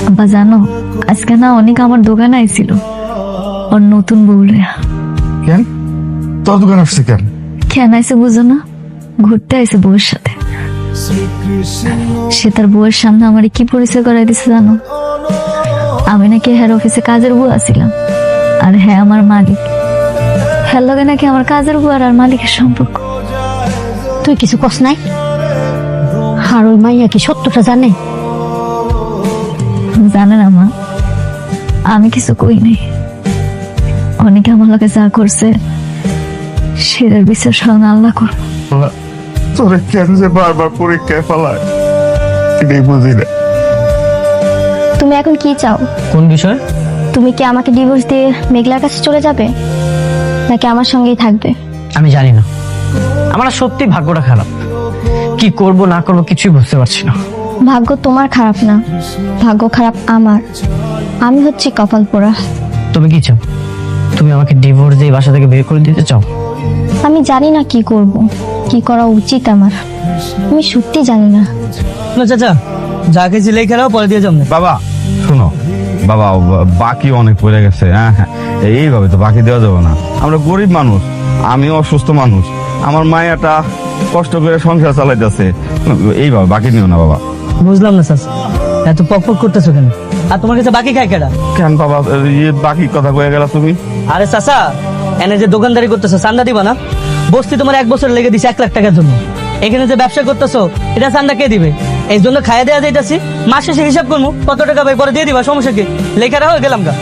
আব্বা জানো, আজকে না অনেক আমার দোকানে আইছিল ওর নতুন বউ লইয়া। কেন তোর দোকান আসছে কেন? কেন আইছে বুঝো না? ঘুরতে আইছে বউয়ের সাথে। সে তার বউয়ের সামনে আমার কি পরিচয় করাই দিছে জানো? আমি নাকি হেড অফিসে কাজের বুয়া ছিলাম, আর হ্যাঁ আমার মালিক। হ্যাঁ লগে নাকি আমার কাজের বুয়ার আর মালিকের সম্পর্ক। তুই কিছু কস নাই? আর ওই মাইয়া কি সত্যটা জানে? জানে না মা, আমি কিছু কই নাই। অনেকে আমার লগে যা করছে সেটার বিচার স্বয়ং আল্লাহ করবো। তোরে কেন যে বারবার পরীক্ষায় ফেলায় এটাই বুঝি না। তুমি এখন কি চাও? কোন বিষয়? তুমি কি আমাকে ডিভোর্স দিয়ে মেঘলার কাছে চলে যাবে, নাকি আমার সঙ্গেই থাকবে? আমি জানি না, আমার সত্যি ভাগ্যটা খারাপ। কি করব না করব কিছুই বুঝতে পারছি না। ভাগ্য তোমার খারাপ না, ভাগ্য খারাপ আমার। আমি হচ্ছি কপাল পোড়া। তুমি কি চাও? তুমি আমাকে ডিভোর্স দিয়ে বাসা থেকে বের করে দিতে চাও? আমি জানি না কি করব, কি করা উচিত আমার। আমি সত্যি জানি না। চাচা যা খেয়েছি লেখা নাও, পরে দিয়ে যাবো। বাবা শোনো, বাবা বাকি অনেক পড়ে গেছে। হ্যাঁ হ্যাঁ, এইভাবে তো বাকি দেওয়া যাবে না। আমরা গরিব মানুষ, আমিও অসুস্থ মানুষ, আমার মায়াটা কষ্ট করে সংসার চালাইতেছে। এইভাবে বাকি নিও না বাবা। বুঝলাম না চাচা, এত পক করতেছো কেন? আর তোমার কাছে বাকি খাই কেডা? কেন বাবা বাকি কথা কয়ে গেলা তুমি? আরে চাচা, এনে যে দোকানদারি করতেছো চান্দা দিবা না? বস্তি তোমার 1 বছর লেগে দিছে 1 লাখ টাকার জন্য। এখানে যে ব্যবসা করতেছো এটা চান্দা কে দিবে? এই জন্য খাইয়া দেওয়া যাইতাছি, মাস শেষে হিসাব করবো কত টাকা ভাই, পরে দিয়ে দিবা, সমস্যা কি? লেখা রাখো, গেলাম গা।